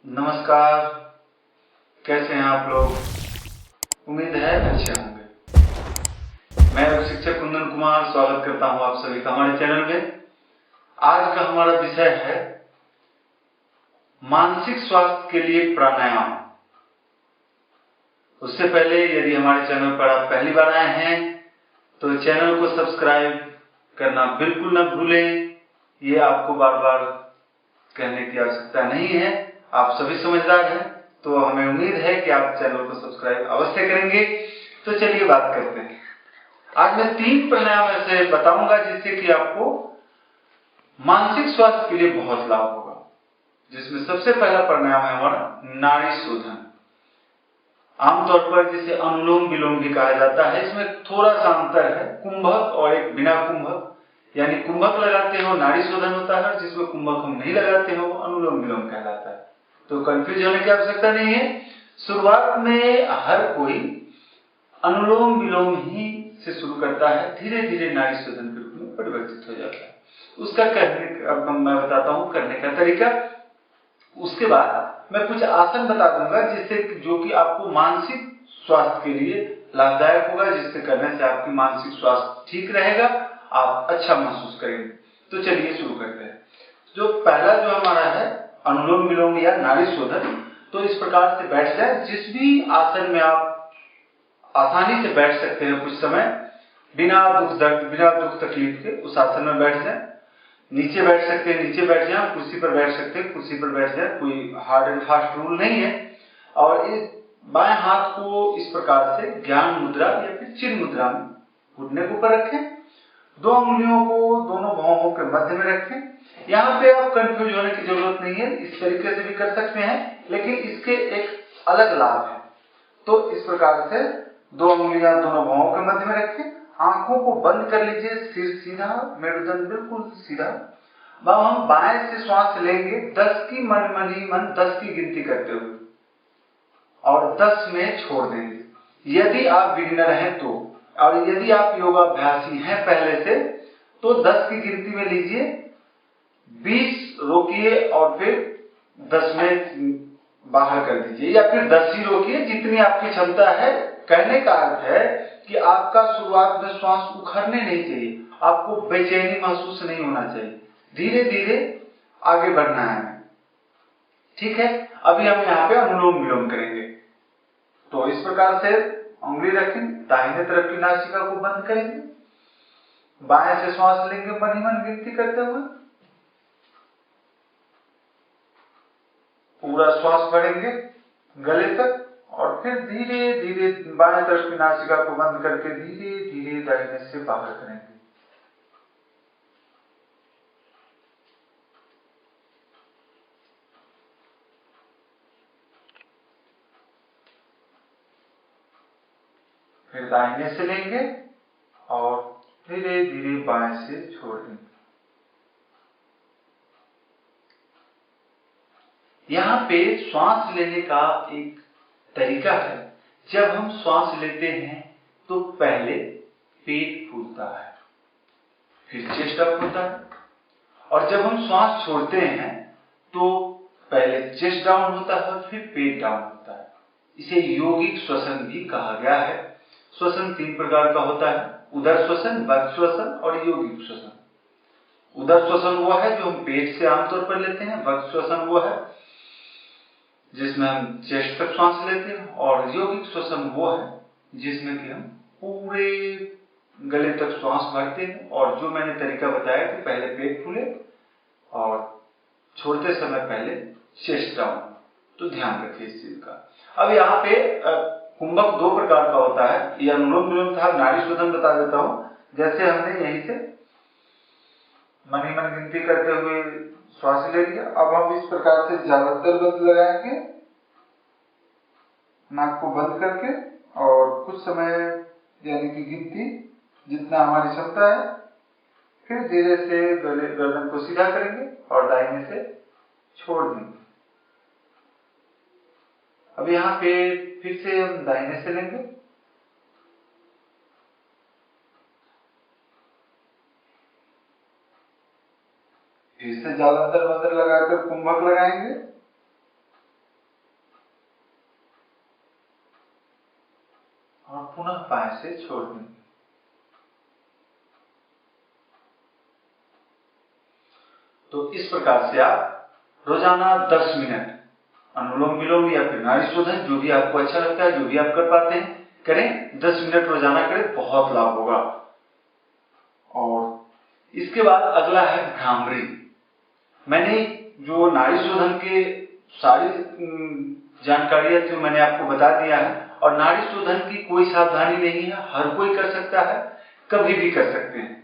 नमस्कार। कैसे हैं आप लोग? उम्मीद है अच्छे होंगे। मैं शिक्षक कुंदन कुमार स्वागत करता हूं आप सभी का हमारे चैनल में। आज का हमारा विषय है मानसिक स्वास्थ्य के लिए प्राणायाम। उससे पहले यदि हमारे चैनल पर आप पहली बार आए हैं तो चैनल को सब्सक्राइब करना बिल्कुल न भूलें। ये आपको बार बार कहने की आवश्यकता नहीं है, आप सभी समझदार हैं, तो हमें उम्मीद है कि आप चैनल को सब्सक्राइब अवश्य करेंगे। तो चलिए बात करते हैं। आज मैं 3 प्राणायाम ऐसे बताऊंगा जिससे कि आपको मानसिक स्वास्थ्य के लिए बहुत लाभ होगा। जिसमें सबसे पहला प्राणायाम है हमारा नाड़ी शोधन। आमतौर पर जिसे अनुलोम विलोम भी कहा जाता है। इसमें थोड़ा सा अंतर है, कुंभक और एक बिना कुंभक। यानी कुंभक लगाते हो नाड़ी शोधन होता है, जिसमें कुंभक हम नहीं लगाते हो अनुलोम विलोम कहलाता है। तो कंफ्यूज होने की आवश्यकता नहीं है। शुरुआत में हर कोई अनुलोम विलोम ही से शुरू करता है, धीरे धीरे नाड़ी शोधन के रूप में परिवर्तित हो जाता है। उसका अब मैं बताता हूं करने का तरीका। उसके बाद मैं कुछ आसन बता दूंगा जिससे जो कि आपको मानसिक स्वास्थ्य के लिए लाभदायक होगा, जिससे करने से आपकी मानसिक स्वास्थ्य ठीक रहेगा, आप अच्छा महसूस करेंगे। तो चलिए शुरू करते हैं। जो पहला जो हमारा है अनुलोम विलोम या नाड़ी शोधन, तो इस प्रकार से बैठ जाए। जिस भी आसन में आप आसानी से बैठ सकते हैं कुछ समय, बिना दुख तकलीफ के उस आसन में बैठ जाए। नीचे बैठ सकते हैं, नीचे बैठ जाए, कुर्सी पर बैठ सकते हैं, कुर्सी पर बैठ जाए, कोई हार्ड एंड फास्ट रूल नहीं है। और इस बाएं हाथ को इस प्रकार से ज्ञान मुद्रा या फिर चिन्ह मुद्रा में घुटने के ऊपर रखें। 2 उंगलियों को दोनों भौहों के मध्य में रखें। यहाँ पे आप कंफ्यूज होने की जरूरत नहीं है, इस तरीके से भी कर सकते हैं, लेकिन इसके एक अलग लाभ है। तो इस प्रकार से 2 उंगलियां दोनों भौहों के मध्य में रखें। आंखों को बंद कर लीजिए, सिर सीधा, मेरुदंड बिल्कुल सीधा। अब हम बाएं से श्वास लेंगे 10 की मन 10 की गिनती करते हुए, और 10 में छोड़ देंगे। यदि आप बिगिनर हैं तो, और यदि आप योगाभ्यासी हैं पहले से, तो 10 की गिनती में लीजिए, 20 रोकिए और फिर 10 में बाहर कर दीजिए, या फिर 10 ही रोकिए, जितनी आपकी क्षमता है। कहने का अर्थ है कि आपका शुरुआत में श्वास उखड़ने नहीं चाहिए, आपको बेचैनी महसूस नहीं होना चाहिए, धीरे धीरे आगे बढ़ना है। ठीक है, अभी हम यहाँ पे अनुलोम विलोम करेंगे। तो इस प्रकार से उंगली रखेंगे, दाहिने तरफ की नासिका को बंद करेंगे, बाएं से श्वास लेंगे मन ही मन गिनती करते हुए, पूरा श्वास भरेंगे गले तक, और फिर धीरे धीरे बाएं तरफ की नासिका को बंद करके धीरे धीरे दाहिने से बाहर करेंगे। फिर दाहिने से लेंगे और धीरे धीरे बाएं से छोड़ देंगे। यहाँ पे श्वास लेने का एक तरीका है। जब हम श्वास लेते हैं तो पहले पेट फूलता है, फिर चेस्ट अप होता है, और जब हम श्वास छोड़ते हैं तो पहले चेस्ट डाउन होता है, फिर पेट डाउन होता है। इसे यौगिक श्वसन भी कहा गया है। श्वसन 3 प्रकार का होता है, उदर श्वसन, वक्र श्वसन और यौगिक श्वसन। उदर श्वसन वो है जो हम पेट से आमतौर पर लेते हैं, वक्र श्वसन वो है जिसमें हम चेस्ट तक श्वास लेते हैं, और यौगिक श्वसन वो है जिसमें कि हम पूरे गले तक श्वास भरते हैं। और जो मैंने तरीका बताया कि पहले पेट फूले और छोड़ते समय पहले चेस्ट डाउन, तो ध्यान रखिए इस चीज का। अब यहाँ पे कुंभक 2 प्रकार का होता है। ये अनुलोम विलोम था, नाड़ी शोधन बता देता हूं। जैसे हमने यहीं से मन ही मन गिनती करते हुए श्वास ले लिया, अब हम इस प्रकार से ज्यादातर बंद लगाएंगे, नाक को बंद करके, और कुछ समय यानी कि गिनती जितना हमारी क्षमता है, फिर धीरे से गर्दन को सीधा करेंगे और दाहिने से छोड़ देंगे। अब यहाँ पे फिर से हम दाहिने से लेंगे, फिर से ज्यादातर बंदर लगाकर कुंभक लगाएंगे, और पुनः बाएं से छोड़ देंगे। तो इस प्रकार से आप रोजाना 10 मिनट अनुलोम विलोम या फिर नाड़ी शोधन, जो भी आपको अच्छा लगता है, जो भी आप कर पाते हैं करें। 10 मिनट रोजाना करें, बहुत लाभ होगा। और इसके बाद अगला है भ्रामरी। मैंने जो नाड़ी शोधन के सारी जानकारियां थी मैंने आपको बता दिया है, और नाड़ी शोधन की कोई सावधानी नहीं है, हर कोई कर सकता है, कभी भी कर सकते हैं।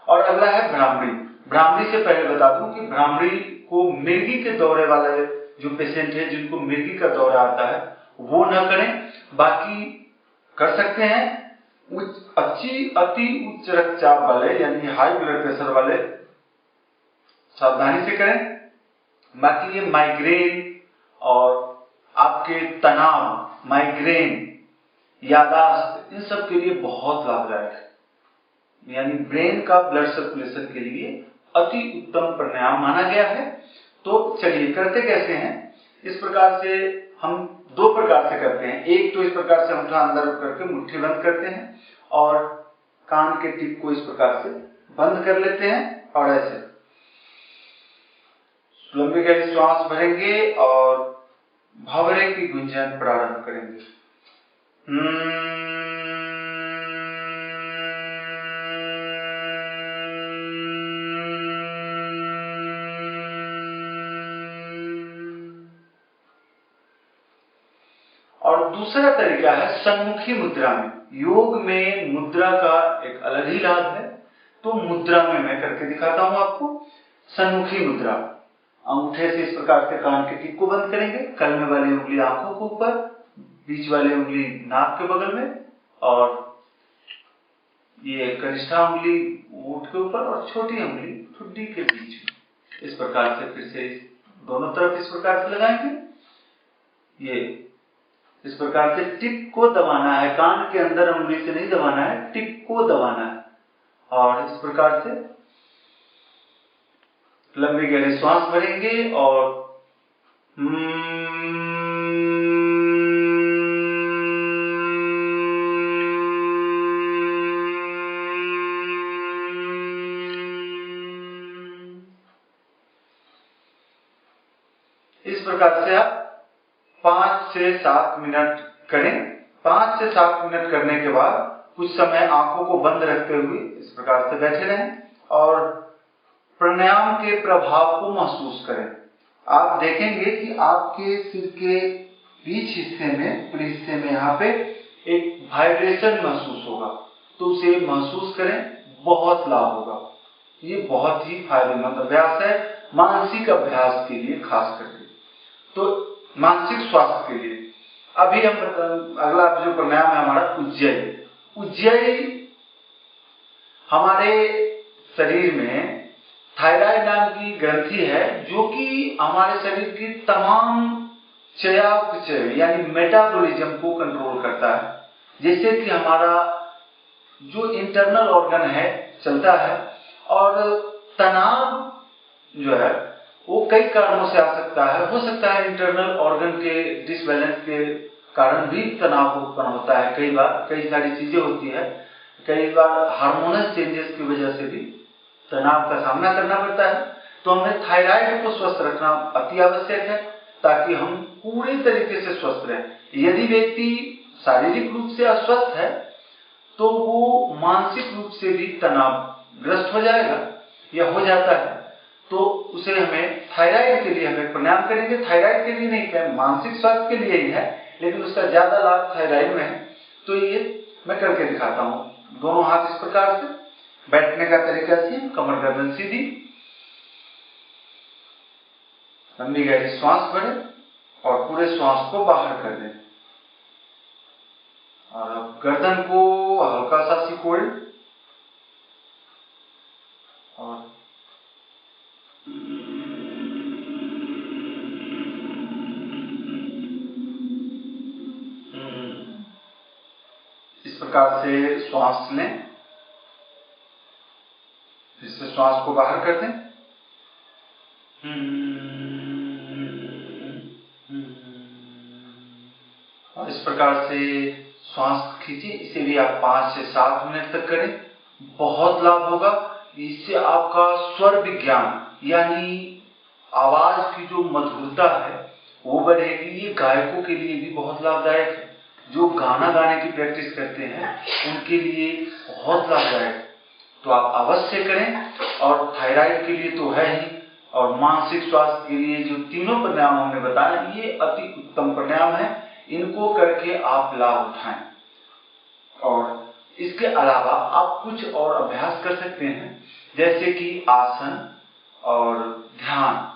और अगला है भ्रामरी। भ्रामरी से पहले बता दूं कि भ्रामरी को मिर्गी के दौरे वाले जो पेशेंट है, जिनको मिर्गी का दौरा आता है, वो न करें। बाकी कर सकते हैं। अति उच्च रक्तचाप वाले यानी हाई ब्लड प्रेशर वाले सावधानी से करें। बाकी ये माइग्रेन और आपके तनाव, माइग्रेन, यादाश्त, इन सब के लिए बहुत लाभदायक है। यानी ब्रेन का ब्लड सर्कुलेशन के लिए अति उत्तम प्राणायाम माना गया है। तो चलिए करते कैसे हैं। इस प्रकार से हम 2 प्रकार से करते हैं। एक तो इस प्रकार से अंगूठा अंदर करके मुट्ठी बंद करते हैं और कान के टिप को इस प्रकार से बंद कर लेते हैं और ऐसे लंबी गहरी श्वास भरेंगे और भंवरे की गुंजन प्रारंभ करेंगे। और दूसरा तरीका है सन्मुखी मुद्रा में। योग में मुद्रा का एक अलग ही लाभ है, तो मुद्रा में मैं करके दिखाता हूं आपको। सन्मुखी मुद्रा, अंगूठे से इस प्रकार से कान के टिप को बंद करेंगे, कलमे वाली उंगली आंखों के ऊपर, बीच वाली उंगली नाक के बगल में, और ये कनिष्ठा उंगली ओठ के ऊपर और छोटी उंगली ठुड्डी के बीच में। इस प्रकार से फिर से दोनों तरफ इस प्रकार से लगाएंगे। ये इस प्रकार से टिप को दबाना है, कान के अंदर उंगली से नहीं दबाना है, टिप को दबाना है। और इस प्रकार से लंबी गहरी श्वास भरेंगे और इस प्रकार से आप 5 से 7 मिनट करें। 5 से 7 मिनट करने के बाद कुछ समय आंखों को बंद रखते हुए इस प्रकार से बैठे रहें और प्राणायाम के प्रभाव को महसूस करें। आप देखेंगे कि आपके सिर के बीच हिस्से में, पूरे हिस्से में यहाँ पे एक वाइब्रेशन महसूस होगा, तो उसे महसूस करें, बहुत लाभ होगा। ये बहुत ही फायदेमंद अभ्यास है मानसिक अभ्यास के लिए, खास करके तो मानसिक स्वास्थ्य के लिए। अभी हम अगला जो प्राणायाम है हमारा उज्जयी। उज्जयी हमारे शरीर में थायराइड नाम की ग्रंथि है, जो कि हमारे शरीर की तमाम चयापचय यानी मेटाबॉलिज्म को कंट्रोल करता है। जैसे कि हमारा जो इंटरनल ऑर्गन है चलता है, और तनाव जो है वो कई कारणों से आ सकता है। हो सकता है इंटरनल ऑर्गन के डिसबैलेंस के कारण भी तनाव उत्पन्न होता है। कई बार कई सारी चीजें होती है, कई बार हार्मोनल चेंजेस की वजह से भी तनाव का सामना करना पड़ता है। तो हमें थायराइड को स्वस्थ रखना अति आवश्यक है, ताकि हम पूरे तरीके से स्वस्थ रहें। यदि व्यक्ति शारीरिक रूप से अस्वस्थ है तो वो मानसिक रूप से भी तनावग्रस्त हो जाएगा या हो जाता है। तो उसे हमें थायराइड के लिए हमें प्राणायाम करेंगे। थायराइड के लिए नहीं, क्या मानसिक स्वास्थ्य के लिए ही है, लेकिन उसका ज्यादा लाभ थायराइड में है। तो ये मैं करके दिखाता हूँ। दोनों हाथ इस प्रकार से, बैठने का तरीका सीधा, कमर गर्दन सीधी, लंबी गहरी श्वास भरें और पूरे श्वास को बाहर कर दें। और अब गर्दन को हल्का सा सिकोड़ें और इस प्रकार से श्वास लें, फिर से श्वास को बाहर कर दें। और इस प्रकार से श्वास खींचिए। इसे भी आप 5 से 7 मिनट तक करें, बहुत लाभ होगा। इससे आपका स्वर विज्ञान यानी आवाज की जो मधुरता है वो बढ़ेगी। ये गायकों के लिए भी बहुत लाभदायक है। जो गाना गाने की प्रैक्टिस करते हैं उनके लिए बहुत लाभदायक है। तो आप अवश्य करें। और थायराइड के लिए तो है ही, और मानसिक स्वास्थ्य के लिए जो तीनों प्राणायाम हमने बताया ये अति उत्तम प्राणायाम है। इनको करके आप लाभ उठाएं। और इसके अलावा आप कुछ और अभ्यास कर सकते हैं, जैसे कि आसन और ध्यान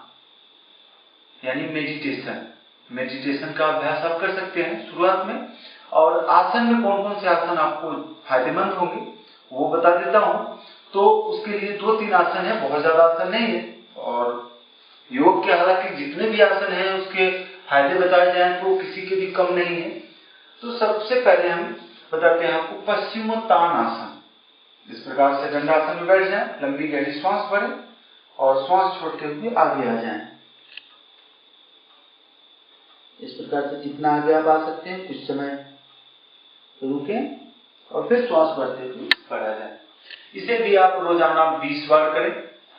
यानी मेडिटेशन का अभ्यास आप कर सकते हैं शुरुआत में। और आसन में कौन कौन से आसन आपको फायदेमंद होंगे वो बता देता हूं। तो उसके लिए 2-3 आसन है, बहुत ज्यादा आसन नहीं है। और योग के हालांकि जितने भी आसन हैं उसके फायदे बताए जाएं तो किसी के भी कम नहीं है। तो सबसे पहले हम बताते हैं आपको पश्चिमोत्तान आसन। इस प्रकार से दंडासन में बैठ जाएं, लंबी गहरी श्वास भरें और श्वास छोड़ते हुए आगे आ जाएं। इस प्रकार से जितना आगे आप आ सकते हैं कुछ समय रुकें और फिर श्वास भरते हुए बढ़ा जाए। इसे भी आप रोजाना 20 बार करें,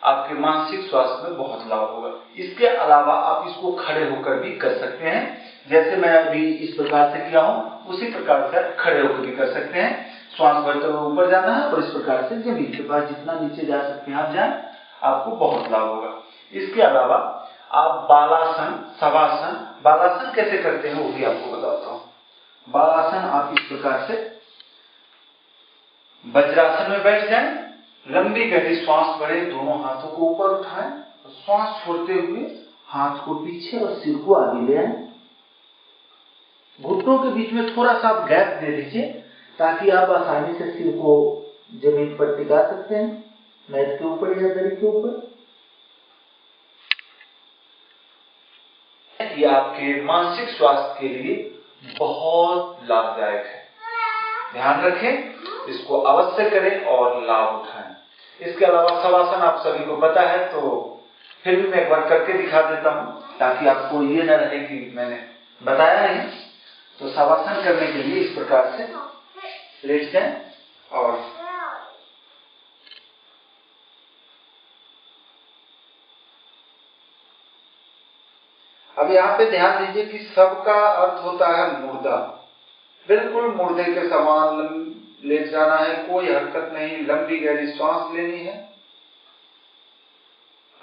आपके मानसिक स्वास्थ्य में बहुत लाभ होगा। इसके अलावा आप इसको खड़े होकर भी कर सकते हैं, जैसे मैं अभी इस प्रकार से किया हूं उसी प्रकार से खड़े होकर भी कर सकते हैं। श्वास भरते हुए ऊपर जाना है और इस प्रकार से जमीन के पास जितना नीचे जा सकते हैं आप जाएं, आपको बहुत लाभ होगा। इसके अलावा आप बालासन, शवासन, बालासन कैसे करते हैं वो भी आपको बताता हूं। बालासन आप इस प्रकार से वज्रासन में बैठ जाएं, लंबी गहरी श्वास भरें, दोनों हाथों को ऊपर उठाएं और श्वास छोड़ते हुए हाथ को पीछे और सिर को आगे ले आएं। घुटनों के बीच में थोड़ा सा गैप दे दीजिए ताकि आप आसानी से सिर को जमीन पर टिका सकते हैं, मैट के ऊपर या दरी के ऊपर। ये आपके मानसिक स्वास्थ्य के लिए बहुत लाभदायक है। ध्यान रखें, इसको अवश्य करें और लाभ उठाएं। इसके अलावा शवासन आप सभी को पता है, तो फिर भी मैं एक बार करके दिखा देता हूं ताकि आपको ये न रहे कि मैंने बताया नहीं। तो शवासन करने के लिए इस प्रकार से लेट जाएं और अब यहाँ पे ध्यान दीजिए कि सबका अर्थ होता है मुर्दा। बिल्कुल मुर्दे के समान लेट जाना है, कोई हरकत नहीं, लंबी गहरी श्वास लेनी है।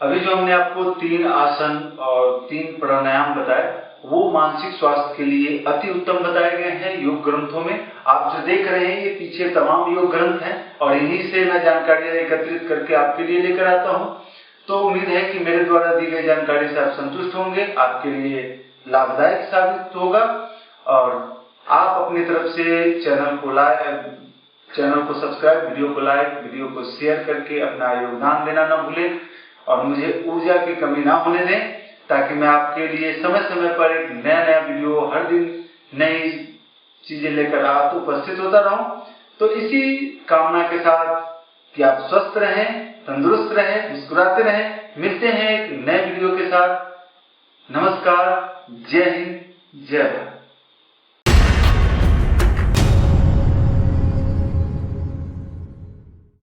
अभी जो हमने आपको 3 आसन और 3 प्राणायाम बताए वो मानसिक स्वास्थ्य के लिए अति उत्तम बताए गए हैं योग ग्रंथों में। आप जो देख रहे हैं ये पीछे तमाम योग ग्रंथ हैं और इन्हीं से मैं जानकारियां एकत्रित करके आपके लिए लेकर आता हूं। तो उम्मीद है कि मेरे द्वारा दी गई जानकारी से आप संतुष्ट होंगे, आपके लिए लाभदायक साबित होगा। और आप अपनी तरफ से चैनल को सब्सक्राइब, वीडियो को लाइक, वीडियो को शेयर करके अपना योगदान देना न भूलें और मुझे ऊर्जा की कमी ना होने दें, ताकि मैं आपके लिए समय समय पर एक नया वीडियो हर दिन नई चीजें लेकर उपस्थित होता रहूं। तो इसी कामना के साथ कि आप स्वस्थ रहें, तंदुरुस्त रहें, मुस्कुराते रहें। मिलते हैं एक नए वीडियो के साथ। नमस्कार, जय हिंद, जय भारत।